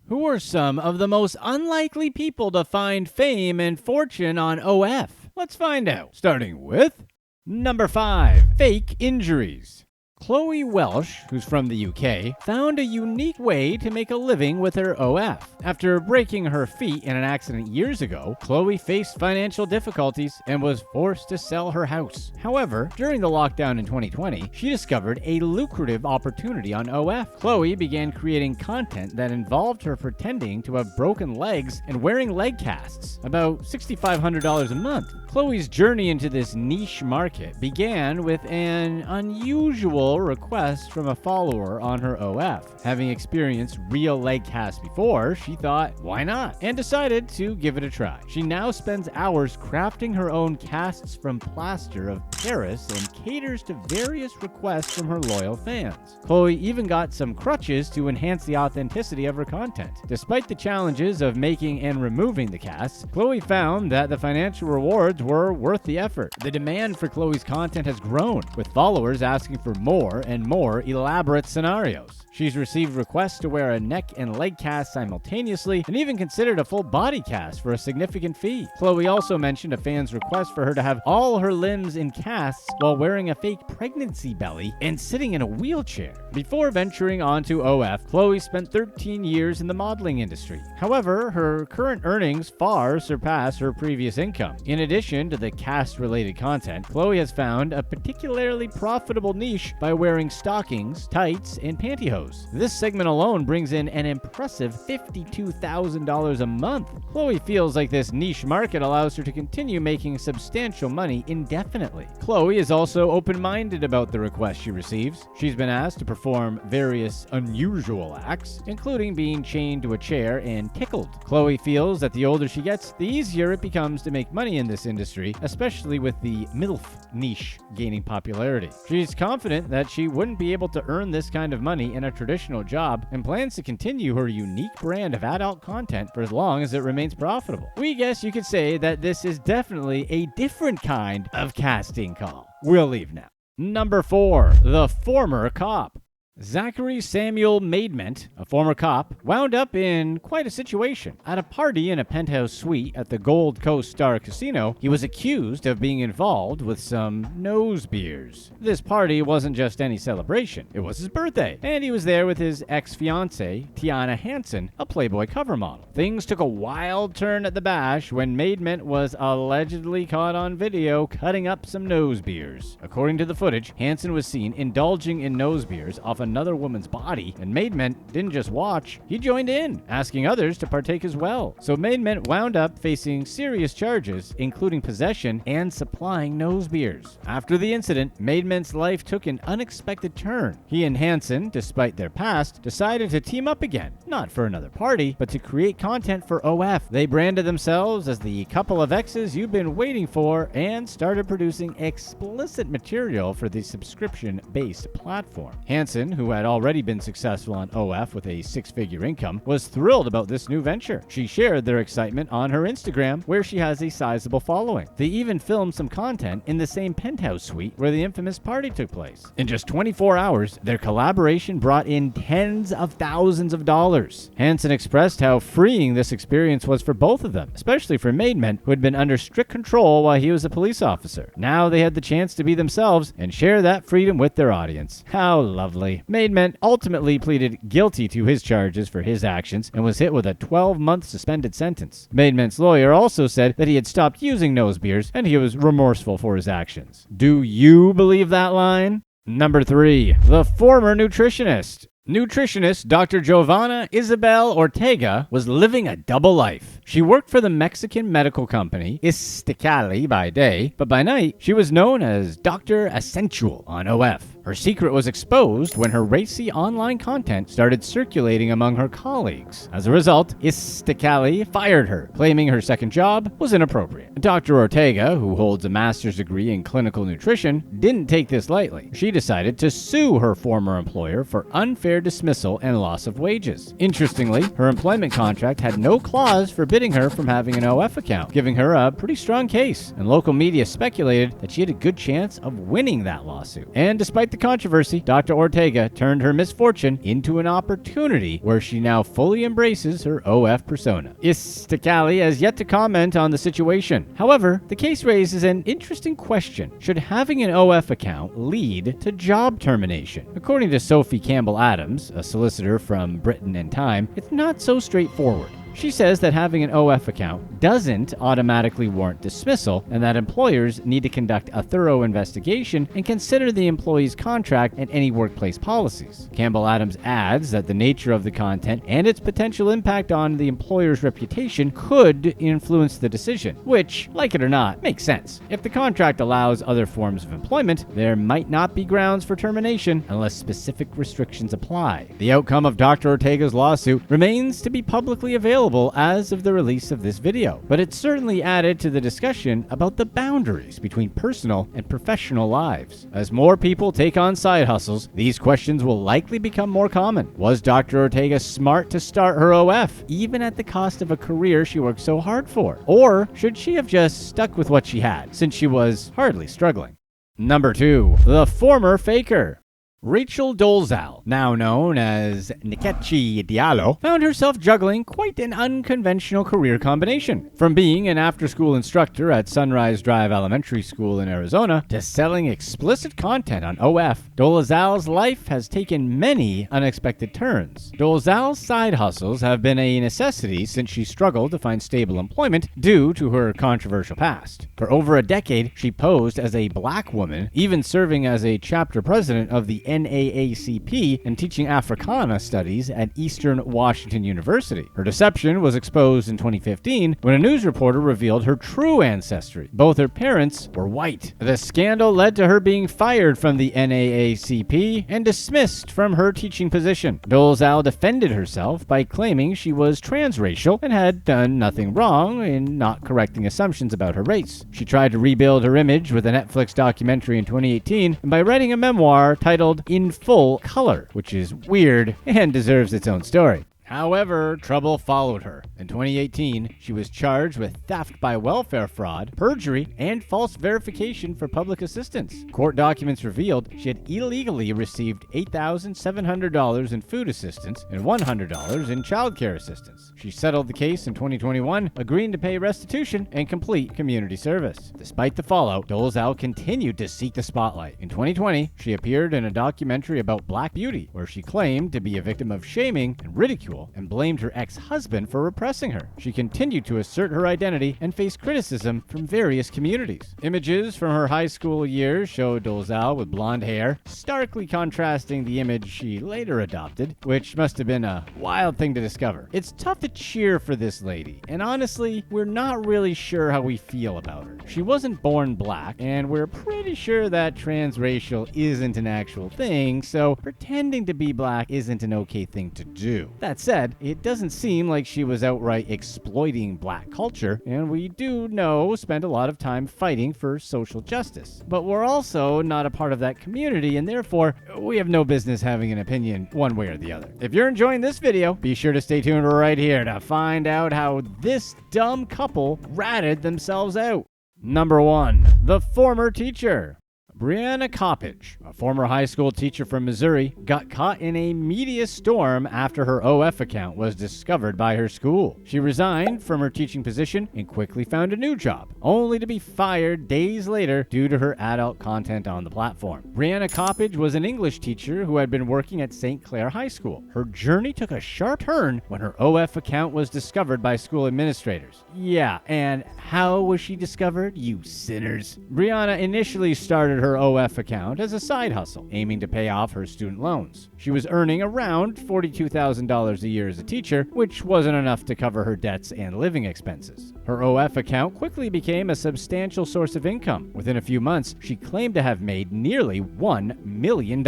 Who are some of the most unlikely people to find fame and fortune on OF? Let's find out. Starting with number 5, fake injuries. Chloe Welsh, who's from the UK, found a unique way to make a living with her OF. After breaking her feet in an accident years ago, Chloe faced financial difficulties and was forced to sell her house. However, during the lockdown in 2020, she discovered a lucrative opportunity on OF. Chloe began creating content that involved her pretending to have broken legs and wearing leg casts, about $6,500 a month. Chloe's journey into this niche market began with an unusual request from a follower on her OF. Having experienced real leg casts before, she thought, why not? And decided to give it a try. She now spends hours crafting her own casts from plaster of Paris and caters to various requests from her loyal fans. Chloe even got some crutches to enhance the authenticity of her content. Despite the challenges of making and removing the casts, Chloe found that the financial rewards were worth the effort. The demand for Chloe's content has grown, with followers asking for more and more elaborate scenarios. She's received requests to wear a neck and leg cast simultaneously and even considered a full body cast for a significant fee. Chloe also mentioned a fan's request for her to have all her limbs in casts while wearing a fake pregnancy belly and sitting in a wheelchair. Before venturing onto OF, Chloe spent 13 years in the modeling industry. However, her current earnings far surpass her previous income. In addition to the cast-related content, Chloe has found a particularly profitable niche by wearing stockings, tights, and pantyhose. This segment alone brings in an impressive $52,000 a month. Chloe feels like this niche market allows her to continue making substantial money indefinitely. Chloe is also open-minded about the requests she receives. She's been asked to perform various unusual acts, including being chained to a chair and tickled. Chloe feels that the older she gets, the easier it becomes to make money in this industry, especially with the MILF niche gaining popularity. She's confident that she wouldn't be able to earn this kind of money in a traditional job and plans to continue her unique brand of adult content for as long as it remains profitable. We guess you could say that this is definitely a different kind of casting call. We'll leave now. Number 4, the former cop. Zachary Samuel Maidment, a former cop, wound up in quite a situation. At a party in a penthouse suite at the Gold Coast Star Casino, he was accused of being involved with some nose beers. This party wasn't just any celebration, it was his birthday, and he was there with his ex-fiancée, Tyana Hansen, a Playboy cover model. Things took a wild turn at the bash when Maidment was allegedly caught on video cutting up some nose beers. According to the footage, Hansen was seen indulging in nose beers off another woman's body, and Maidment didn't just watch, he joined in, asking others to partake as well. So Maidment wound up facing serious charges, including possession and supplying nose beers. After the incident, Maidment's life took an unexpected turn. He and Hansen, despite their past, decided to team up again, not for another party, but to create content for OF. They branded themselves as the couple of exes you've been waiting for and started producing explicit material for the subscription-based platform. Hansen, who had already been successful on OF with a 6-figure income, was thrilled about this new venture. She shared their excitement on her Instagram, where she has a sizable following. They even filmed some content in the same penthouse suite where the infamous party took place. In just 24 hours, their collaboration brought in tens of thousands of dollars. Hansen expressed how freeing this experience was for both of them, especially for Maidment, who had been under strict control while he was a police officer. Now they had the chance to be themselves and share that freedom with their audience. How lovely. Maidment ultimately pleaded guilty to his charges for his actions and was hit with a 12-month suspended sentence. Maidment's lawyer also said that he had stopped using nose beers and he was remorseful for his actions. Do you believe that line? Number 3, the former nutritionist. Nutritionist Dr. Giovanna Isabel Ortega was living a double life. She worked for the Mexican medical company Isticali by day, but by night she was known as Dr. Essential on OF. Her secret was exposed when her racy online content started circulating among her colleagues. As a result, Isticali fired her, claiming her second job was inappropriate. Dr. Ortega, who holds a master's degree in clinical nutrition, didn't take this lightly. She decided to sue her former employer for unfair dismissal and loss of wages. Interestingly, her employment contract had no clause forbidding her from having an OF account, giving her a pretty strong case, and local media speculated that she had a good chance of winning that lawsuit. And despite the the controversy, Dr. Ortega turned her misfortune into an opportunity where she now fully embraces her OF persona. Istakali has yet to comment on the situation. However, the case raises an interesting question. Should having an OF account lead to job termination? According to Sophie Campbell Adams, a solicitor from Britain and Time, it's not so straightforward. She says that having an OF account doesn't automatically warrant dismissal, and that employers need to conduct a thorough investigation and consider the employee's contract and any workplace policies. Campbell Adams adds that the nature of the content and its potential impact on the employer's reputation could influence the decision, which, like it or not, makes sense. If the contract allows other forms of employment, there might not be grounds for termination unless specific restrictions apply. The outcome of Dr. Ortega's lawsuit remains to be publicly available as of the release of this video, but it certainly added to the discussion about the boundaries between personal and professional lives. As more people take on side hustles, these questions will likely become more common. Was Dr. Ortega smart to start her OF, even at the cost of a career she worked so hard for? Or should she have just stuck with what she had, since she was hardly struggling? Number 2. The former faker. Rachel Dolezal, now known as Nkechi Diallo, found herself juggling quite an unconventional career combination. From being an after-school instructor at Sunrise Drive Elementary School in Arizona to selling explicit content on OF, Dolezal's life has taken many unexpected turns. Dolezal's side hustles have been a necessity since she struggled to find stable employment due to her controversial past. For over a decade, she posed as a black woman, even serving as a chapter president of the NAACP and teaching Africana studies at Eastern Washington University. Her deception was exposed in 2015 when a news reporter revealed her true ancestry. Both her parents were white. The scandal led to her being fired from the NAACP and dismissed from her teaching position. Dolezal defended herself by claiming she was transracial and had done nothing wrong in not correcting assumptions about her race. She tried to rebuild her image with a Netflix documentary in 2018 and by writing a memoir titled In Full Color, which is weird and deserves its own story. However, trouble followed her. In 2018, she was charged with theft by welfare fraud, perjury, and false verification for public assistance. Court documents revealed she had illegally received $8,700 in food assistance and $100 in child care assistance. She settled the case in 2021, agreeing to pay restitution and complete community service. Despite the fallout, Dolezal continued to seek the spotlight. In 2020, she appeared in a documentary about Black beauty, where she claimed to be a victim of shaming and ridicule and blamed her ex-husband for repressing her. She continued to assert her identity and face criticism from various communities. Images from her high school years show Dolezal with blonde hair, starkly contrasting the image she later adopted, which must have been a wild thing to discover. It's tough to cheer for this lady, and honestly, we're not really sure how we feel about her. She wasn't born black, and we're pretty sure that transracial isn't an actual thing, so pretending to be black isn't an okay thing to do. That said, it doesn't seem like she was outright exploiting black culture, and we do know spent a lot of time fighting for social justice. But we're also not a part of that community, and therefore, we have no business having an opinion one way or the other. If you're enjoying this video, be sure to stay tuned right here to find out how this dumb couple ratted themselves out. Number 1. The former teacher. Brianna Coppage, a former high school teacher from Missouri, got caught in a media storm after her OF account was discovered by her school. She resigned from her teaching position and quickly found a new job, only to be fired days later due to her adult content on the platform. Brianna Coppage was an English teacher who had been working at St. Clair High School. Her journey took a sharp turn when her OF account was discovered by school administrators. Yeah, and how was she discovered, you sinners? Brianna initially started her OF account as a side hustle, aiming to pay off her student loans. She was earning around $42,000 a year as a teacher, which wasn't enough to cover her debts and living expenses. Her OF account quickly became a substantial source of income. Within a few months, she claimed to have made nearly $1 million.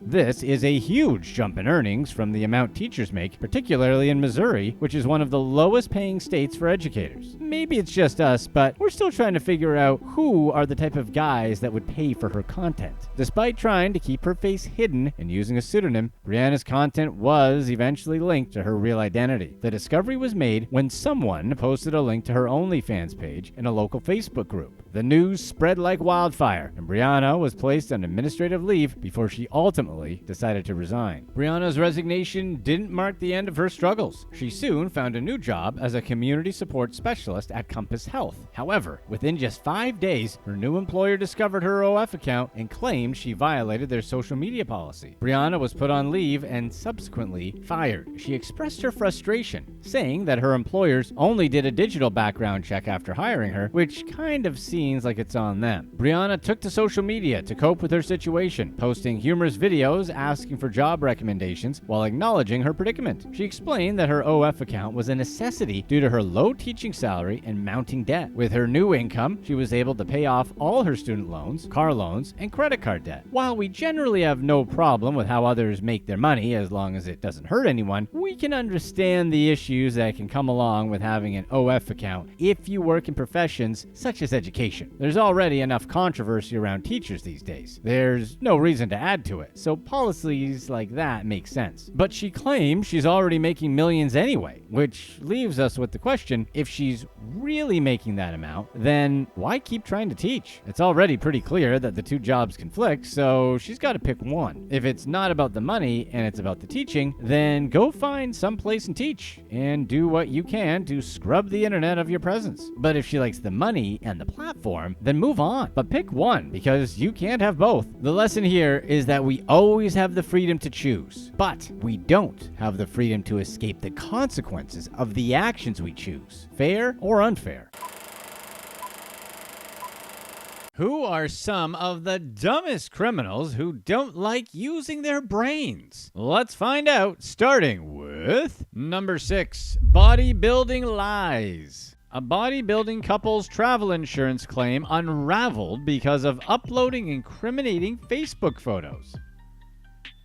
This is a huge jump in earnings from the amount teachers make, particularly in Missouri, which is one of the lowest paying states for educators. Maybe it's just us, but we're still trying to figure out who are the type of guys that would pay for her content. Despite trying to keep her face hidden and using a pseudonym, Brianna's content was eventually linked to her real identity. The discovery was made when someone posted a link to her OnlyFans page in a local Facebook group. The news spread like wildfire, and Brianna was placed on administrative leave before she ultimately decided to resign. Brianna's resignation didn't mark the end of her struggles. She soon found a new job as a community support specialist at Compass Health. However, within just 5 days, her new employer discovered her OF account and claimed she violated their social media policy. Brianna was put on leave and subsequently fired. She expressed her frustration, saying that her employers only did a digital background check after hiring her, which kind of seems like it's on them. Brianna took to social media to cope with her situation, posting humorous videos asking for job recommendations while acknowledging her predicament. She explained that her OF account was a necessity due to her low teaching salary and mounting debt. With her new income, she was able to pay off all her student loans, car loans, and credit card debt. While we generally have no problem with how others make their money as long as it doesn't hurt anyone, we can understand the issues that can come along with having an OF account if you work in professions such as education. There's already enough controversy around teachers these days. There's no reason to add to it, so policies like that make sense. But she claims she's already making millions anyway, which leaves us with the question, if she's really making that amount, then why keep trying to teach? It's already pretty clear that the two jobs conflict, so she's got to pick one. If it's not about the money and it's about the teaching, then go find some place and teach, and do what you can to scrub the internet of your presence. But if she likes the money and the platform, then move on. But pick one, because you can't have both. The lesson here is that we always have the freedom to choose, but we don't have the freedom to escape the consequences of the actions we choose, fair or unfair. Who are some of the dumbest criminals who don't like using their brains? Let's find out, starting with number 6, bodybuilding lies. A bodybuilding couple's travel insurance claim unraveled because of uploading incriminating Facebook photos.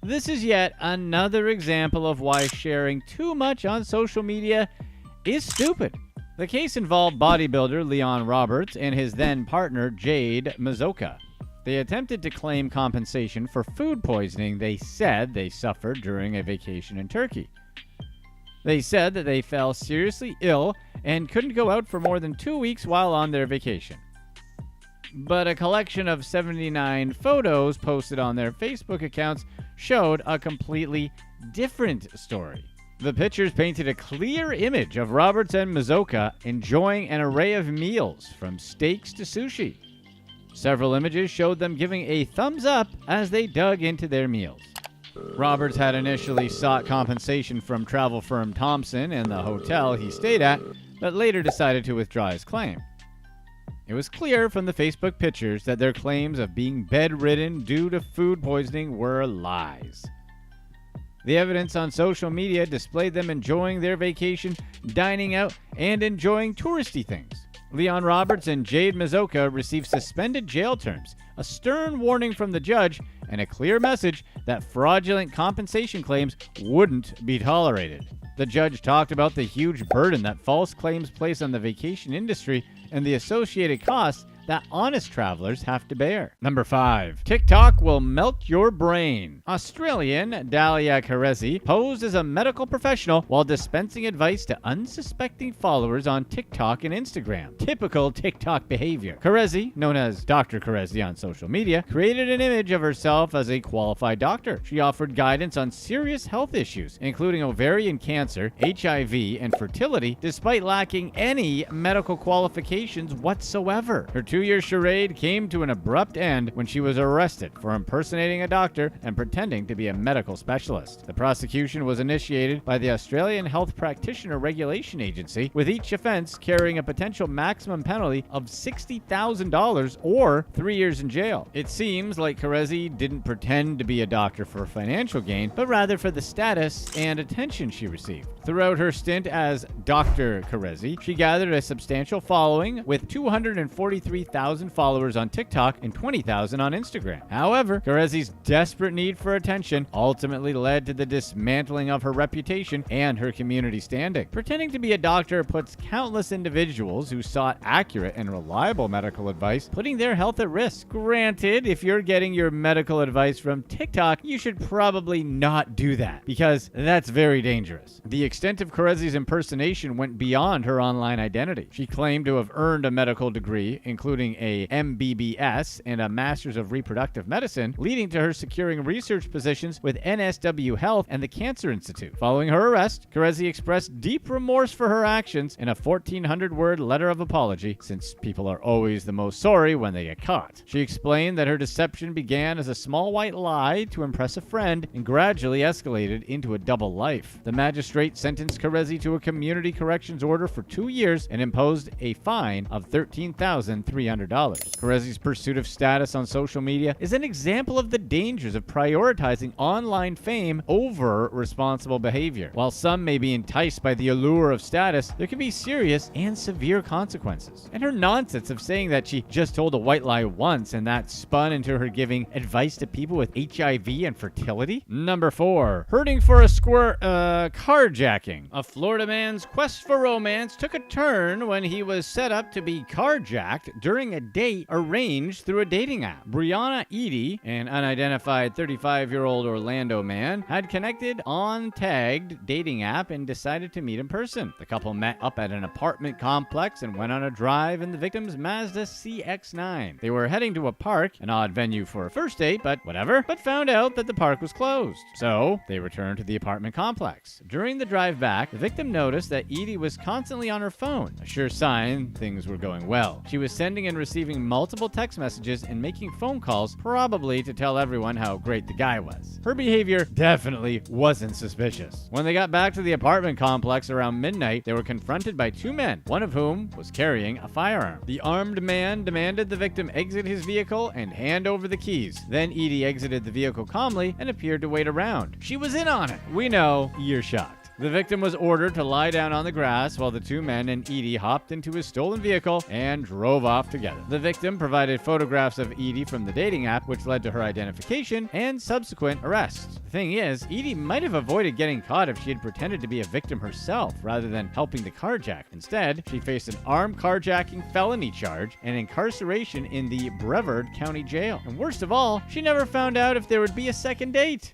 This is yet another example of why sharing too much on social media is stupid. The case involved bodybuilder Leon Roberts and his then partner Jade Mazoka. They attempted to claim compensation for food poisoning they said they suffered during a vacation in Turkey. They said that they fell seriously ill and couldn't go out for more than 2 weeks while on their vacation. But a collection of 79 photos posted on their Facebook accounts showed a completely different story. The pictures painted a clear image of Roberts and Mazoka enjoying an array of meals, from steaks to sushi. Several images showed them giving a thumbs up as they dug into their meals. Roberts had initially sought compensation from travel firm Thompson and the hotel he stayed at, but later decided to withdraw his claim. It was clear from the Facebook pictures that their claims of being bedridden due to food poisoning were lies. The evidence on social media displayed them enjoying their vacation, dining out, and enjoying touristy things. Leon Roberts and Jade Mazoka received suspended jail terms, a stern warning from the judge, and a clear message that fraudulent compensation claims wouldn't be tolerated. The judge talked about the huge burden that false claims place on the vacation industry and the associated costs that honest travelers have to bear. Number 5. TikTok will melt your brain. Australian Dalia Carezi posed as a medical professional while dispensing advice to unsuspecting followers on TikTok and Instagram. Typical TikTok behavior. Carezi, known as Dr. Carezi on social media, created an image of herself as a qualified doctor. She offered guidance on serious health issues, including ovarian cancer, HIV, and fertility, despite lacking any medical qualifications whatsoever. Her 2-year charade came to an abrupt end when she was arrested for impersonating a doctor and pretending to be a medical specialist. The prosecution was initiated by the Australian Health Practitioner Regulation Agency, with each offense carrying a potential maximum penalty of $60,000 or 3 years in jail. It seems like Carezi didn't pretend to be a doctor for financial gain, but rather for the status and attention she received. Throughout her stint as Dr. Carezzi, she gathered a substantial following with 243,000 followers on TikTok and 20,000 on Instagram. However, Carezzi's desperate need for attention ultimately led to the dismantling of her reputation and her community standing. Pretending to be a doctor puts countless individuals who sought accurate and reliable medical advice, putting their health at risk. Granted, if you're getting your medical advice from TikTok, you should probably not do that, because that's very dangerous. The extent of Carezzi's impersonation went beyond her online identity. She claimed to have earned a medical degree, including a MBBS and a Master's of Reproductive Medicine, leading to her securing research positions with NSW Health and the Cancer Institute. Following her arrest, Carezzi expressed deep remorse for her actions in a 1,400-word letter of apology, since people are always the most sorry when they get caught. She explained that her deception began as a small white lie to impress a friend and gradually escalated into a double life. The magistrate sentenced Carezzi to a community corrections order for 2 years and imposed a fine of $13,300. Carezzi's pursuit of status on social media is an example of the dangers of prioritizing online fame over responsible behavior. While some may be enticed by the allure of status, there can be serious and severe consequences. And her nonsense of saying that she just told a white lie once and that spun into her giving advice to people with HIV and fertility. Number 4. Hurting for a carjacking. A Florida man's quest for romance took a turn when he was set up to be carjacked during a date arranged through a dating app. Brianna Edie, an unidentified 35-year-old Orlando man, had connected on tagged dating app and decided to meet in person. The couple met up at an apartment complex and went on a drive in the victim's Mazda CX-9. They were heading to a park, an odd venue for a first date, but whatever, but found out that the park was closed. So they returned to the apartment complex. During the drive back, the victim noticed that Edie was constantly on her phone, a sure sign things were going well. She was sending and receiving multiple text messages and making phone calls, probably to tell everyone how great the guy was. Her behavior definitely wasn't suspicious. When they got back to the apartment complex around midnight, they were confronted by 2 men, one of whom was carrying a firearm. The armed man demanded the victim exit his vehicle and hand over the keys. Then Edie exited the vehicle calmly and appeared to wait around. She was in on it. We know you're shocked. The victim was ordered to lie down on the grass while the 2 men and Edie hopped into his stolen vehicle and drove off together. The victim provided photographs of Edie from the dating app, which led to her identification and subsequent arrest. The thing is, Edie might have avoided getting caught if she had pretended to be a victim herself rather than helping the carjack. Instead, she faced an armed carjacking felony charge and incarceration in the Brevard County Jail. And worst of all, she never found out if there would be a second date.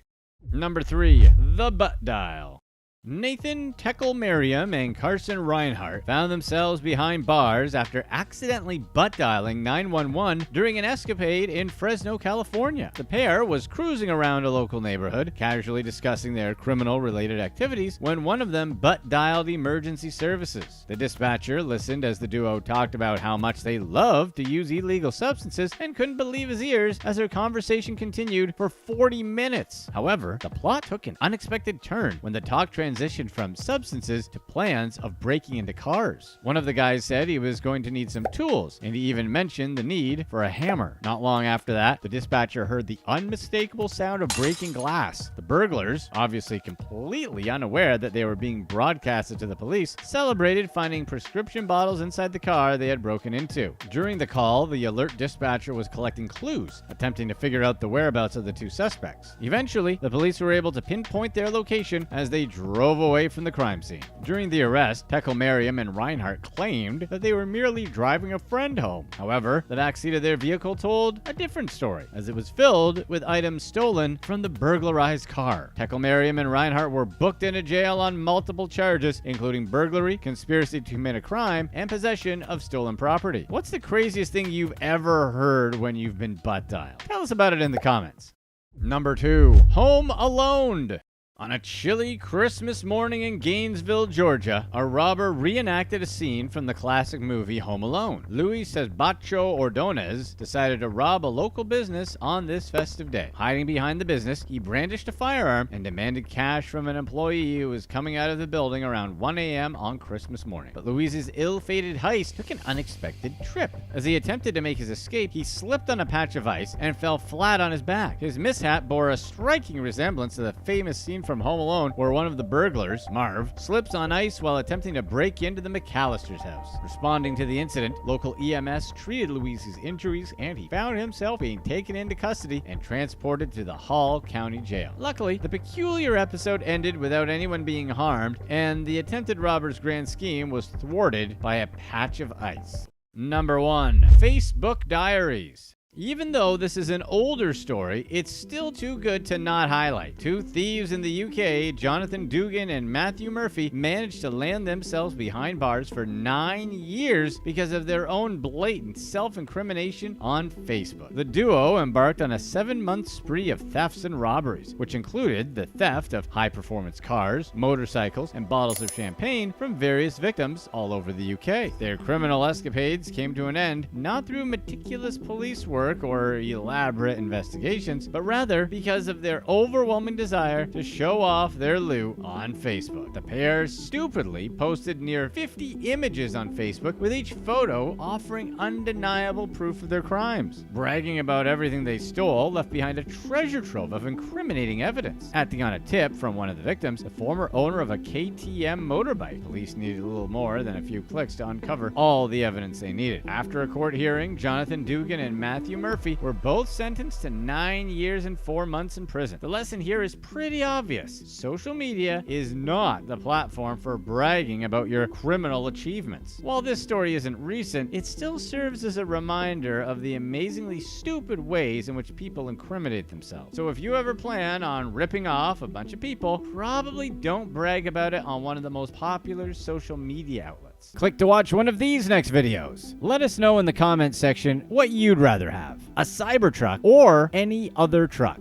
Number 3. The Butt Dial. Nathan Tekel-Merriam and Carson Reinhart found themselves behind bars after accidentally butt dialing 911 during an escapade in Fresno, California. The pair was cruising around a local neighborhood, casually discussing their criminal-related activities, when one of them butt dialed emergency services. The dispatcher listened as the duo talked about how much they loved to use illegal substances and couldn't believe his ears as their conversation continued for 40 minutes. However, the plot took an unexpected turn when the talk transitioned from substances to plans of breaking into cars. One of the guys said he was going to need some tools, and he even mentioned the need for a hammer. Not long after that, the dispatcher heard the unmistakable sound of breaking glass. The burglars, obviously completely unaware that they were being broadcasted to the police, celebrated finding prescription bottles inside the car they had broken into. During the call, the alert dispatcher was collecting clues, attempting to figure out the whereabouts of the 2 suspects. Eventually, the police were able to pinpoint their location as they drove away from the crime scene. During the arrest, Tekel-Merriam and Reinhart claimed that they were merely driving a friend home. However, the backseat of their vehicle told a different story, as it was filled with items stolen from the burglarized car. Tekel-Merriam and Reinhart were booked into jail on multiple charges, including burglary, conspiracy to commit a crime, and possession of stolen property. What's the craziest thing you've ever heard when you've been butt dialed? Tell us about it in the comments. Number 2. Home Alone. On a chilly Christmas morning in Gainesville, Georgia, a robber reenacted a scene from the classic movie Home Alone. Luis Bacho Ordonez decided to rob a local business on this festive day. Hiding behind the business, he brandished a firearm and demanded cash from an employee who was coming out of the building around 1 a.m. on Christmas morning. But Luis's ill-fated heist took an unexpected trip. As he attempted to make his escape, he slipped on a patch of ice and fell flat on his back. His mishap bore a striking resemblance to the famous scene from Home Alone, where one of the burglars, Marv, slips on ice while attempting to break into the McAllister's house. Responding to the incident, local EMS treated Luis's injuries, and he found himself being taken into custody and transported to the Hall County Jail. Luckily, the peculiar episode ended without anyone being harmed, and the attempted robber's grand scheme was thwarted by a patch of ice. Number 1. Facebook Diaries. Even though this is an older story, it's still too good to not highlight. Two thieves in the UK, Jonathan Dugan and Matthew Murphy, managed to land themselves behind bars for 9 years because of their own blatant self-incrimination on Facebook. The duo embarked on a 7-month spree of thefts and robberies, which included the theft of high-performance cars, motorcycles, and bottles of champagne from various victims all over the UK. Their criminal escapades came to an end not through meticulous police work or elaborate investigations, but rather because of their overwhelming desire to show off their loot on Facebook. The pair stupidly posted near 50 images on Facebook, with each photo offering undeniable proof of their crimes. Bragging about everything they stole left behind a treasure trove of incriminating evidence. Acting on a tip from one of the victims, the former owner of a KTM motorbike, police needed a little more than a few clicks to uncover all the evidence they needed. After a court hearing, Jonathan Dugan and Matthew Murphy were both sentenced to 9 years and 4 months in prison. The lesson here is pretty obvious. Social media is not the platform for bragging about your criminal achievements. While this story isn't recent, it still serves as a reminder of the amazingly stupid ways in which people incriminate themselves. So if you ever plan on ripping off a bunch of people, probably don't brag about it on one of the most popular social media outlets. Click to watch one of these next videos. Let us know in the comments section what you'd rather have, a Cybertruck or any other truck.